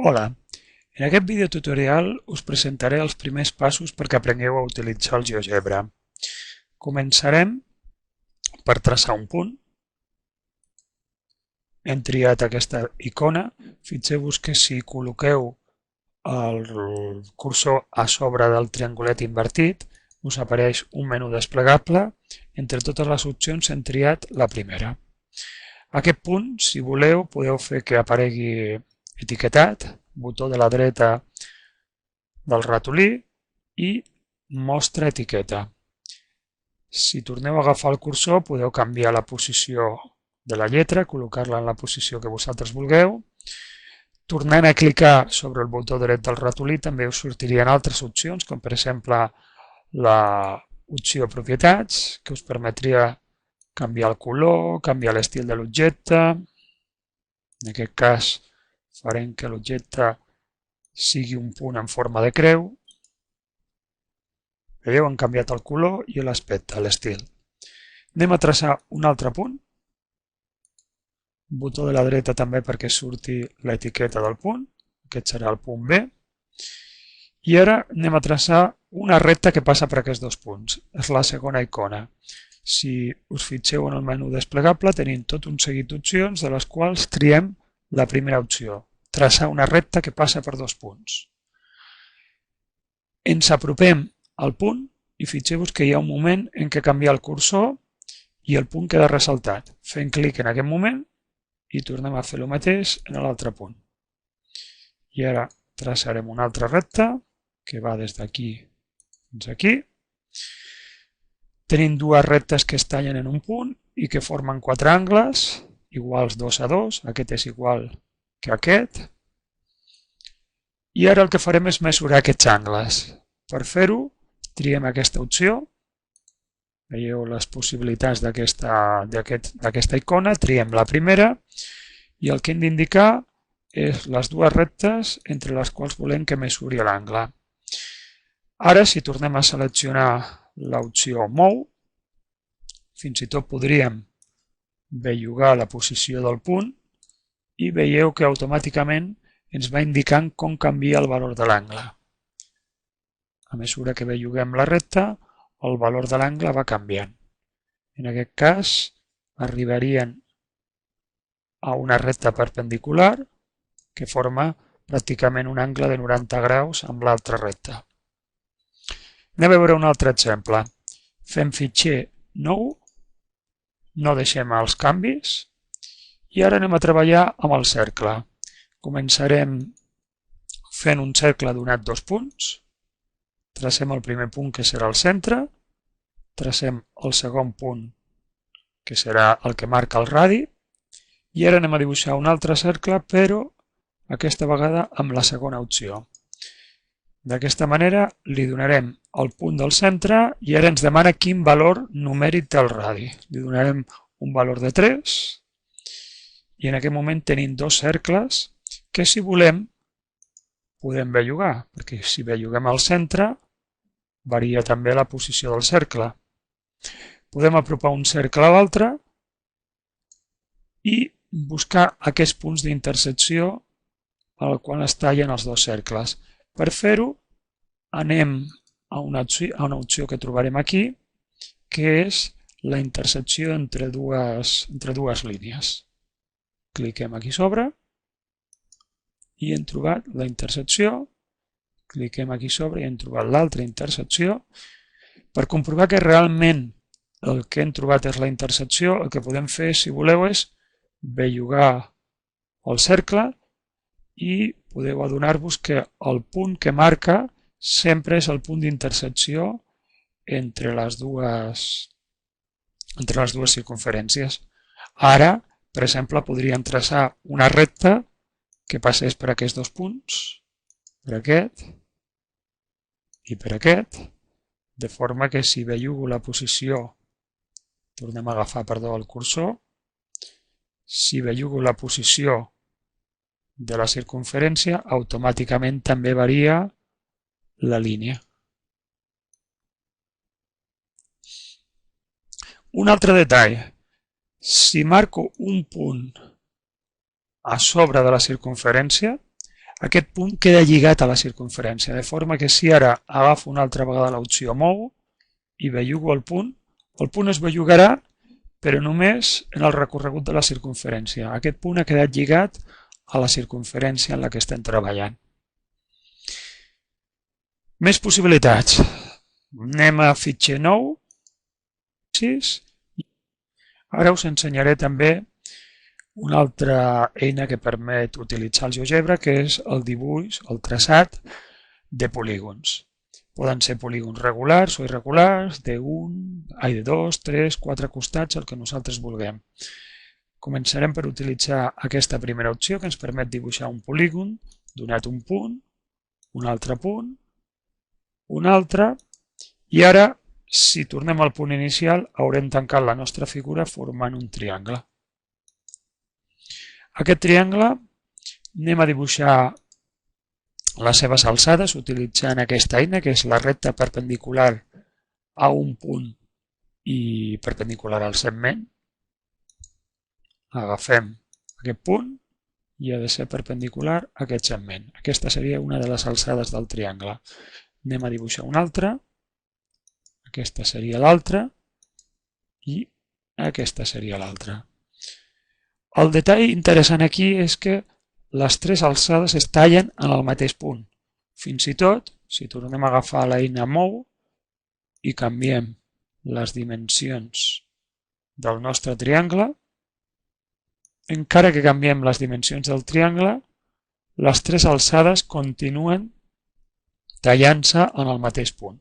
Hola, en aquest videotutorial us presentaré els primers passos perquè aprengueu a utilitzar el GeoGebra. Començarem per traçar un punt. Hem triat aquesta icona. Fixeu-vos que si col·loqueu el cursor a sobre del triangulet invertit, us apareix un menú desplegable. Entre totes les opcions hem triat la primera. Aquest punt, si voleu, podeu fer que aparegui etiquetat, botó de la dreta del ratolí i mostra etiqueta. Si torneu a agafar el cursor podeu canviar la posició de la lletra, col·locar-la en la posició que vosaltres vulgueu. Tornant a clicar sobre el botó dret del ratolí també us sortirien altres opcions, com per exemple l'opció propietats, que us permetria canviar el color, canviar l'estil de l'objecte. En aquest cas farem que l'objecte sigui un punt en forma de creu. Veieu, han canviat el color i l'aspecte, l'estil. Anem a traçar un altre punt. Botó de la dreta també perquè surti l'etiqueta del punt. Aquest serà el punt B. I ara anem a traçar una recta que passa per aquests dos punts. És la segona icona. Si us fixeu en el menú desplegable tenim tot un seguit d'opcions de les quals triem la primera opció. Traçar una recta que passa per dos punts. Ens apropem al punt i fixeu-vos que hi ha un moment en què canvia el cursor i el punt queda ressaltat. Fem clic en aquest moment i tornem a fer el mateix en l'altre punt. I ara traçarem una altra recta que va des d'aquí fins aquí. Tenim dues rectes que es tallen en un punt i que formen quatre angles iguals 2 a 2. Aquest és igual que aquest. I ara el que farem és mesurar aquests angles. Per fer-ho, triem aquesta opció. Veieu les possibilitats d'aquesta icona. Triem la primera i el que hem d'indicar és les dues rectes entre les quals volem que mesuri l'angle. Ara, si tornem a seleccionar l'opció Mou, fins i tot podríem bellugar la posició del punt i veieu que automàticament ens va indicant com canvia el valor de l'angle. A mesura que belluguem la recta, el valor de l'angle va canviant. En aquest cas, arribarien a una recta perpendicular que forma pràcticament un angle de 90 graus amb l'altra recta. Anem a veure un altre exemple. Fem fitxer nou, no deixem els canvis i ara anem a treballar amb el cercle. Començarem fent un cercle donat dos punts. Tracem el primer punt que serà el centre, tracem el segon punt que serà el que marca el radi i ara anem a dibuixar un altre cercle però aquesta vegada amb la segona opció. D'aquesta manera li donarem el punt del centre i ara ens demana quin valor numèric té el radi. Li donarem un valor de 3 i en aquest moment tenim dos cercles que si volem podem bellugar, perquè si belluguem al centre varia també la posició del cercle. Podem apropar un cercle a l'altre i buscar aquests punts d'intersecció al qual es tallen els dos cercles. Per fer-ho anem a una opció que trobarem aquí, que és la intersecció entre dues línies. Cliquem aquí sobre i hem trobat la intersecció. Cliquem aquí sobre i hem trobat l'altra intersecció. Per comprovar que realment el que hem trobat és la intersecció, el que podem fer, si voleu, és bellugar el cercle i podeu adonar-vos que el punt que marca sempre és el punt d'intersecció entre les dues circunferències. Ara, per exemple, podríem traçar una recta que passés per aquests dos punts, per aquest i per aquest, de forma que si bellugo la posició, tornem a agafar, el cursor, si bellugo la posició de la circunferència, automàticament també varia la línia. Un altre detall, si marco un punt a sobre de la circunferència, Aquest punt queda lligat a la circunferència, de forma que si ara agafo una altra vegada l'opció mou i bellugo el punt es bellugarà, però només en el recorregut de la circunferència. Aquest punt ha quedat lligat a la circunferència en la que estem treballant. Més possibilitats. Anem a fitxer nou. Ara us ensenyaré també una altra eina que permet utilitzar el GeoGebra, que és el dibuix, el traçat de polígons. Poden ser polígons regulars o irregulars, de 2, 3, 4 costats, el que nosaltres vulguem. Començarem per utilitzar aquesta primera opció que ens permet dibuixar un polígon donat un punt, un altre punt, un altre, i ara, si tornem al punt inicial, haurem tancat la nostra figura formant un triangle. Aquest triangle anem a dibuixar les seves alçades utilitzant aquesta eina, que és la recta perpendicular a un punt i perpendicular al segment. Agafem aquest punt i ha de ser perpendicular a aquest segment. Aquesta seria una de les alçades del triangle. Anem a dibuixar una altra. Aquesta seria l'altra i aquesta seria l'altra. El detall interessant aquí és que les tres alçades es tallen en el mateix punt. Fins i tot, si tornem a agafar l'eina mou i canviem les dimensions del nostre triangle, encara que canviem les dimensions del triangle, les tres alçades continuen tallant-se en el mateix punt.